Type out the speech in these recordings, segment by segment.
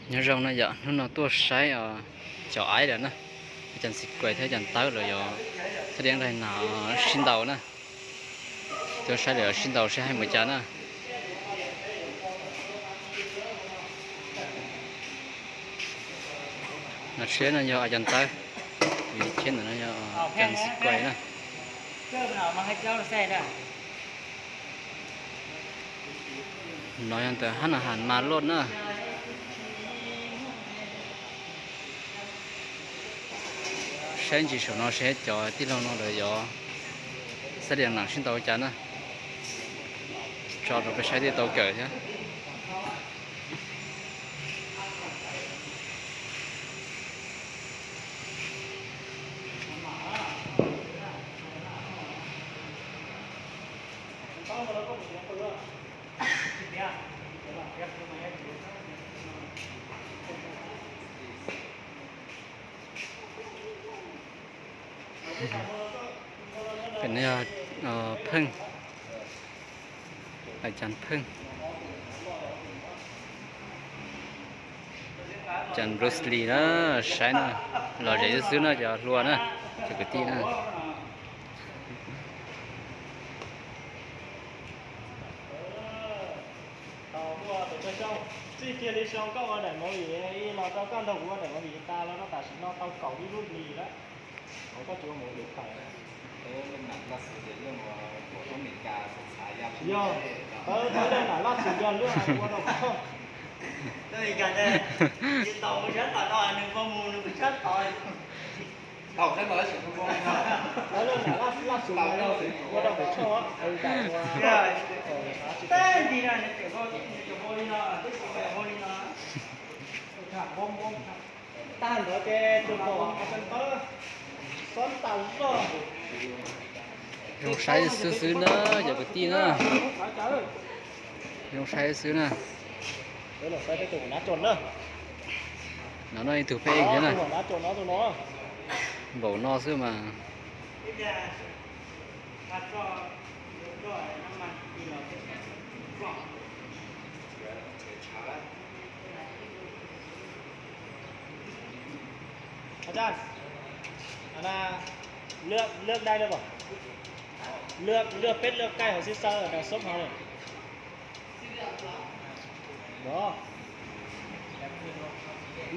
nhớ rong nó giờ nó tua sái chợ ái rồi nè chẳng xịt quay thấy chẳng tới rồi giờ cái đèn này nó xin đầu nè cho sái rồi xin đầu sẽ 20 chén nè nó sẽ nó giờ chẳng tới vì trên nó giờ chẳng xịt quay nè nói anh tới hắn là hẳn mà luôn nè sáng chỉ số nó sẽ cho tí lâu nó rồi giờ sẽ điện nặng xin tàu chán nè cho rồi cái xe đi tàu cỡ chứเป็นเนี่ยพึ่งอาจารย์พึ่งอาจารย์บรูซลีนะใช่นะเราจะซื้อนะจะรัวนะจะกตีนะ这kia đi sau có ở đây mọi gì nó tao con đầu của đây mọi gì ta nó ta nó tao cầu đi rút gì đó không có chỗ mọi việc phải do tới đây là lót sườn do nước này qua đâu không đây cả đây tàu mới chết tàu nó đừng có mua đừng chết tàu tàu sẽ mở sườn không tới đây là lót sườn do qua đâu phải cho á tên gì này kiểu có đi nó cái gì đi nó bom tan nữa cái tụi nó ở tới xóm tàu đó用筛子试呢，有个地呢，用筛子呢。đấy là cái tủ lá trồn đó. Nó nói tủ phê thế này. Lá trồn nó tụi nó. Bổ no xưa mà.อาจารย์เลือกได้เลยป่ะเลือกเป็ดเลือกไก่ของซิสเตอร์กับซุปเขาเลยบอ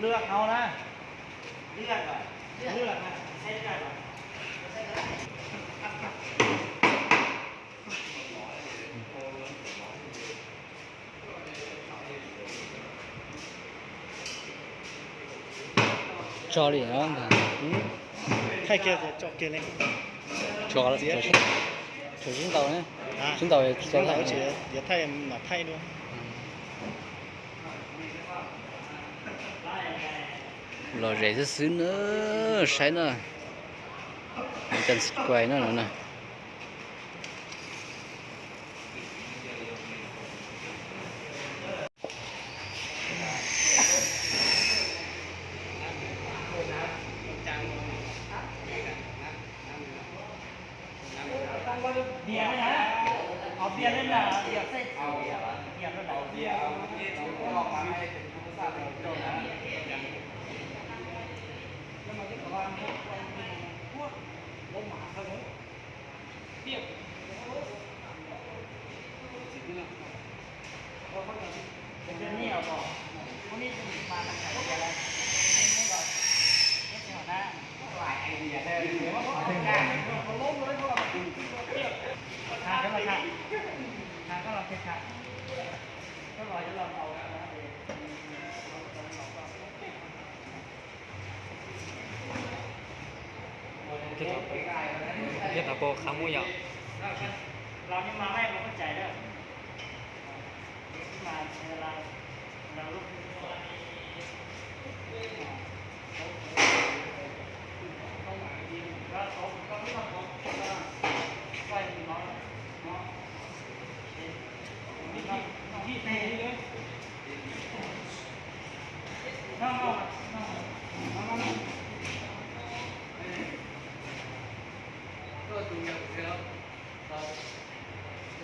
เลือกเอานะเลือกนะใช้ได้ป่ะcho đi nó thay kia cho kia lên cho chúng tàu nhé chúng tàu cho thay chỉ để thay mà thay luôn lò rẻ rất xứ nữa sấy nữa chân quay nữa nè bia đấy hả? Học bia lên là bia xây bia nó đổ bia cái tàu cô khá mũi nhở làm nhưng mà em không chạy đâu mà là lúc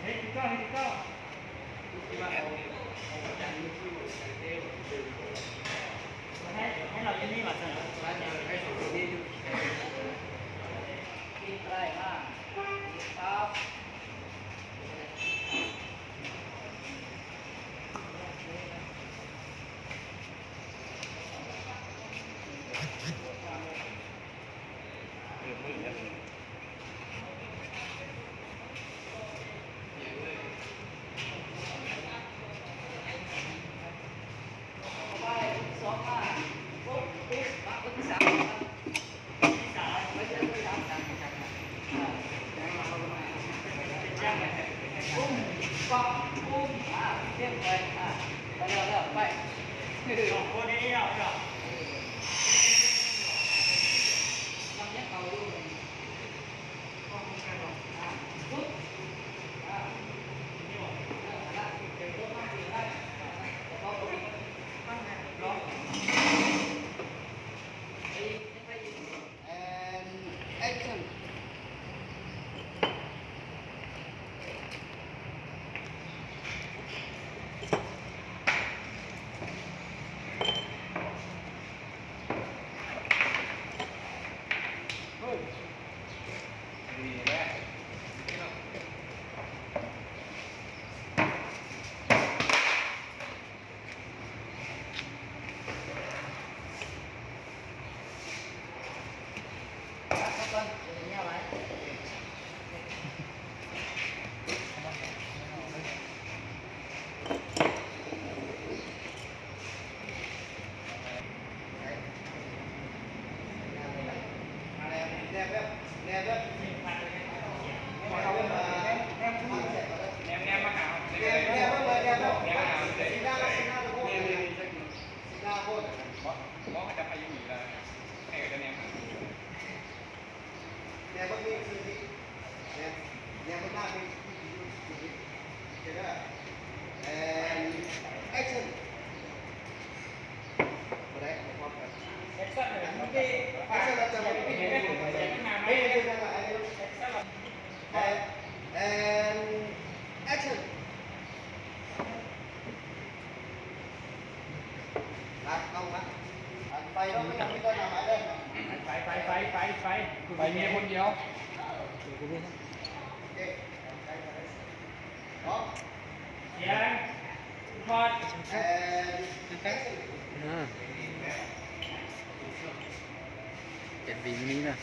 Hey, kita. ให้เราที่นี่มาเสนอให้สูงที่ดูอะไรมากครับ ไปเมียคนเดียว เป็นบีนี้นะ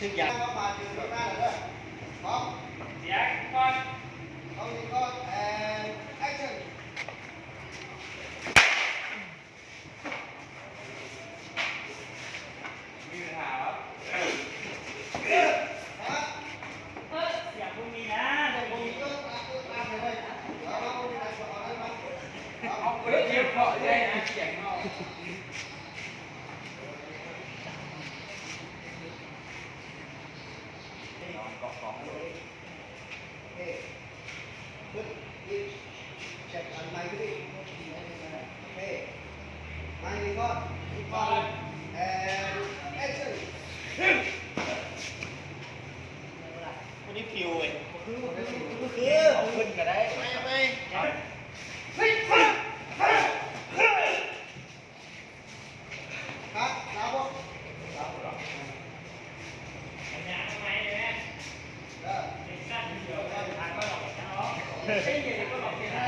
ถึงอย่างมายืนตรงหน้าเลยพร้อมเสียงก่อนเอาอีกก่อน and action มีปัญหาครับ เสียงพวกนี้นะเดี๋ยวพวกนี้ก็ตามเลยเอาพวกนี้ไปก่อนเลยมาเอา เฮ้ยเทียบเพาะได้นะเสียงเนาะ check on my video. Okay. My record. And action. วันนี้ฟิวเว้ยคือเอาขึ้นก็ได้ไม่ครับครับผมครับหรอเนี่ยทำไมเนี่ยเด็กสั้นเดี๋ยวทางก็หลอกกันเนาะใช่เด็กก็หลอกกันนะ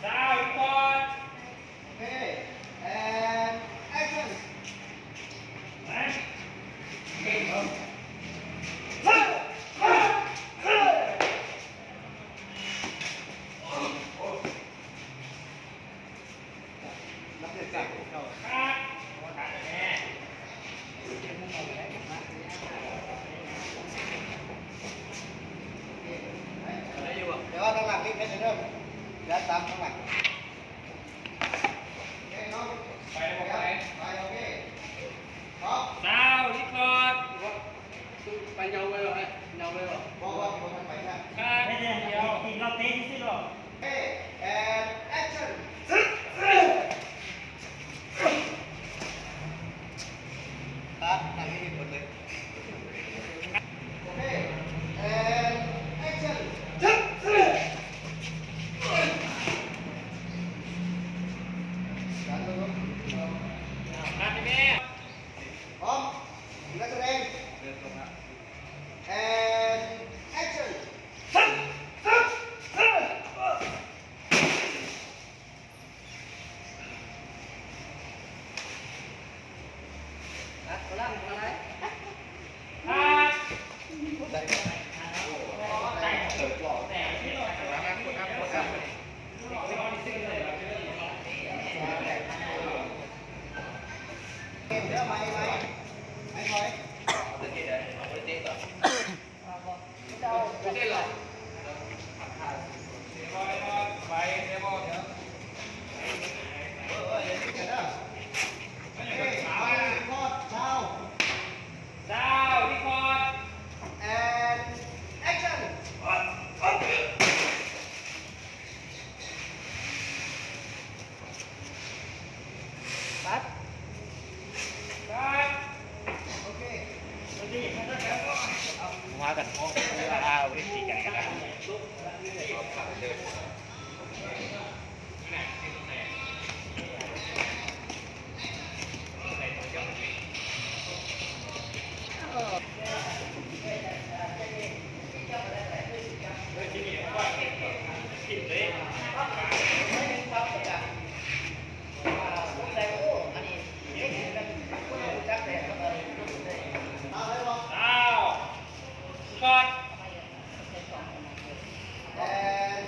ดาวก่อนโอเค and action เก่งเหรอ เดี๋ยวว่าข้างหลังนี่เป็นเริ่มยัดตามข้างหลังไปโอเคครับ ดาวนิคอน ไปเงาไปหรอเงาไปหรอบอกว่าคนไปใช่ ครับ ไม่ได้เดี๋ยวอีกเราเต้นสิหรอ เฮ้แอนแอคชั่นตัดทางนี้หมดเลยโอเคแอนแอคชั่นการลง ครับพี่แม่ พร้อมนักแสดง and action นัดคนละคนไหน ครับ ได้เติร์ดหล่อแต่ที่เราจะรับคนครับคนครับเกมเยอะไหมไม่ค่อยไม่เต้นหรอ ไม่ได้หรอกไปเดี๋ยวบอกเดี๋ยว ดาวนิคอน and action ตัด ครับ โอเค มากันห้องวิธีการกัน ดาวนิคอน and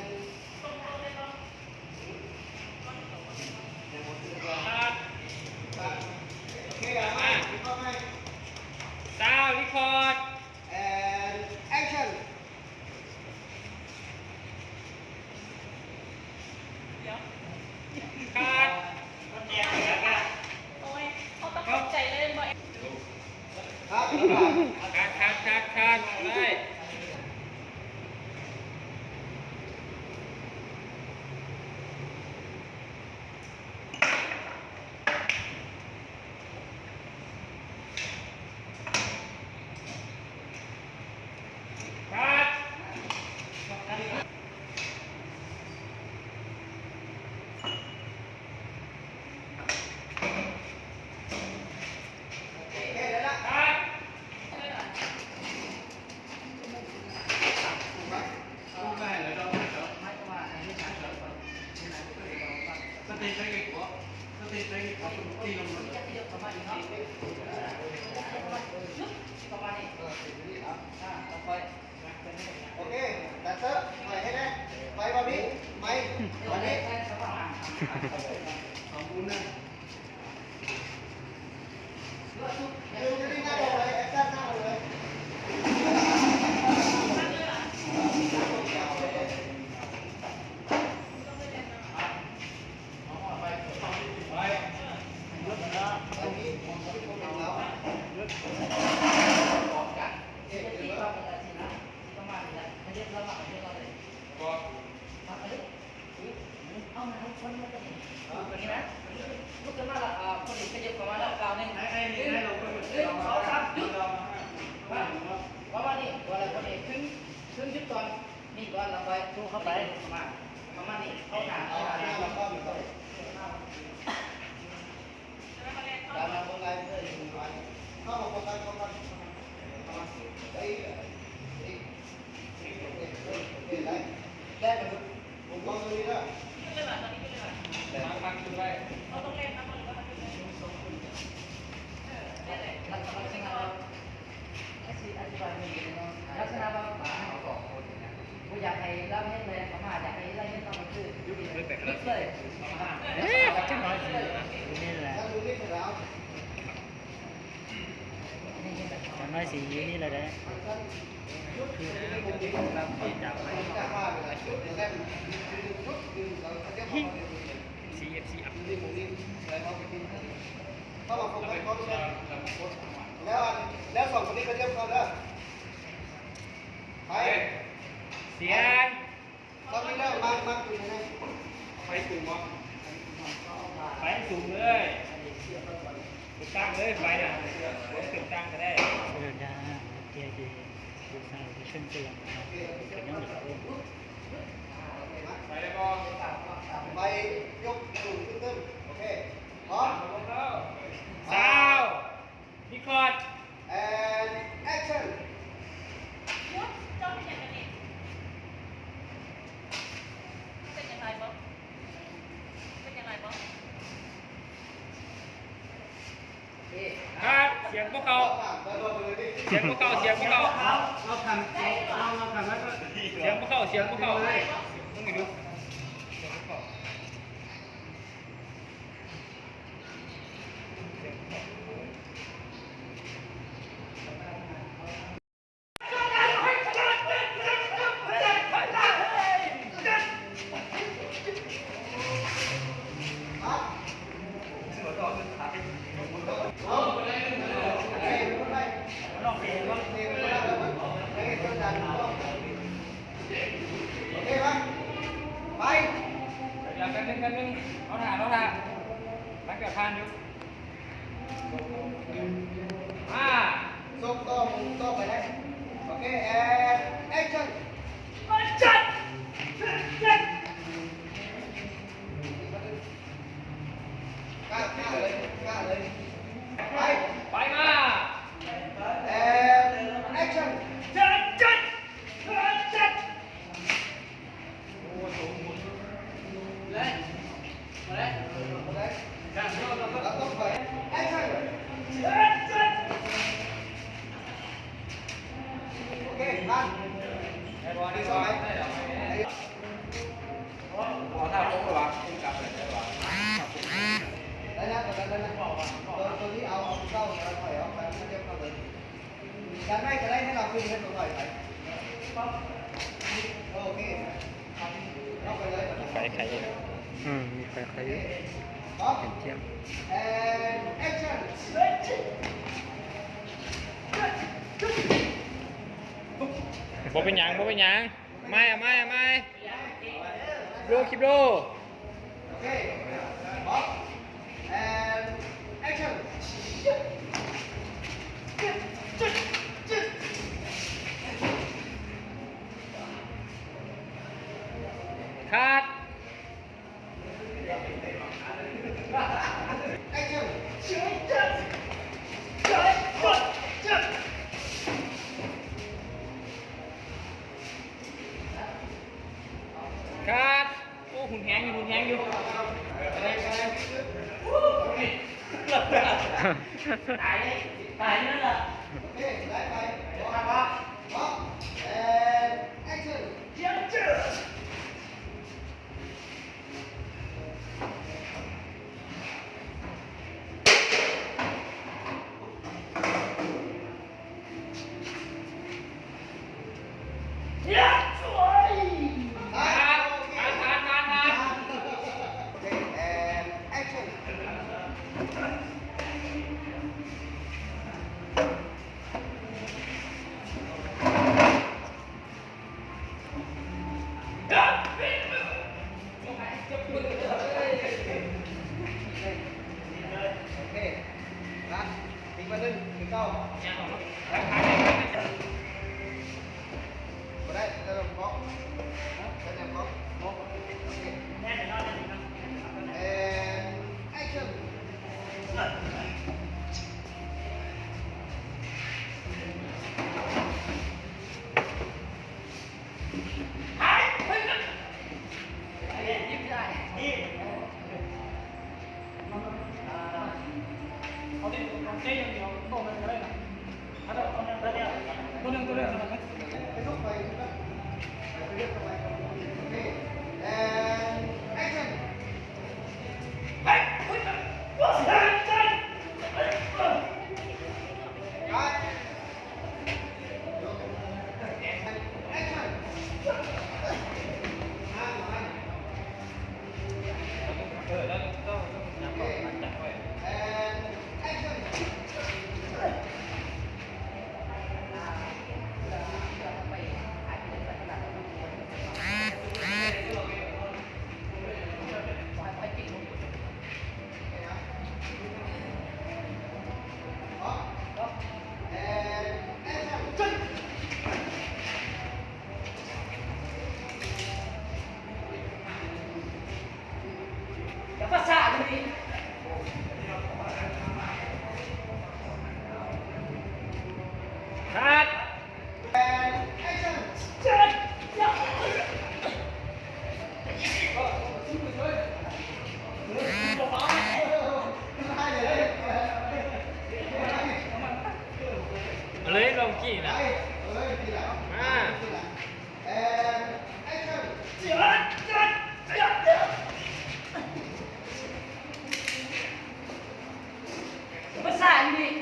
ครับ โอเคอ่ะมาเข้าไหม ดาวนิคอน and action ครับ ครับ คัดได้ ครับ โอเคได้ละ ครับ โอเคตัดเตอร์ปล่อยให้ได้ไปวันนี้ไปวันนี้ขอบคุณนะดูจะได้หน้าลงเลยแอคชั่นหน้าเลย นี่ก่อนเราไปทูเข้าไปประมาณนี้เข้าหนาเข้าหนาแล้วก็มีตัวการนำคนไทยเพื่ออยู่ไว้เข้ามาคนไทยคนไทยได้ไหมผมลองดูนี่นะ ฟังคุณไว้ ลักษณะว่าอยากให้เราเห็นเลยประมาณอยากให้เราเห็นตอนมันคือยุบเลยเลย น้อยสีนี่เลยได้ซีเอฟซีอัพ เข้ามาครบแล้วแล้วสองคนนี้ก็เรียบร้อยแล้วไป เสียง ตอนนี้แล้วมาคุยกันไปคุยมั้ง ไปสูงเลยติดตั้งเลยไฟน่ะติดตั้งก็ได้ เดินได้เกียร์ดีดูใส่ที่ช่วยเตือนนะครับเป็นยังไงครับ ไปแล้วก็ ไปยกสูงขึ้นโอเคพร้อม ซาวนิคอร์ด and action เป็นยังไงบ้างเป็นยังไงบ้าง ครับเสียงพวกเขาเสียงพวกเขาเสียงพวกเขา เราทำแล้วก็ เสียงพวกเขาเสียงพวกเขาต้องไปดู ไป เดี๋ยวกันนึงเอาถ่านรักเกี่ยวทานอยู่ส่งต่อไปนะโอเค and action กล้าเลยไป ไปมา and action เราต้องไป action โอเคท่านดีสมัยขอท่าโค้งหรอได้นะตัวนี้เอาเข้าแล้วถอยออกไปไม่เรียบเข้าเลยการไม่จะได้ให้เราขึ้นให้ตัวถอยไปโอเคเข้าไปเลย ไฟใครมีไฟใครเยอะ พร้อม เห็นเทียบ and action บ่เป็นหยังไม่ดูคลิปดู โอเคพร้อม and action คัด action คัดโอ้หุ่นแหงอยู่ตายนั่นแหละโอเคได้ไปพร้อมพร้อม and action ค นะมา ภาษาอังกฤษ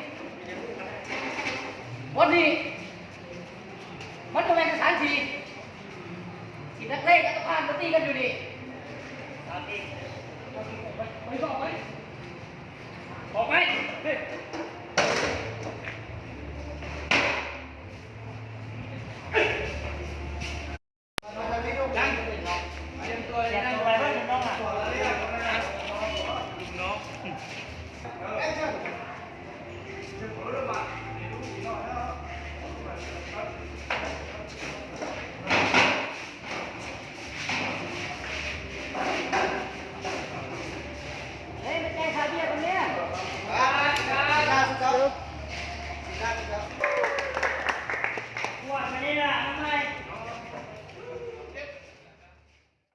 วันนี้มันจะเป็นสถานที่ที่นักเล่นนักผ่านมาตีกันอยู่นี่ไปก่อนไป ออกไป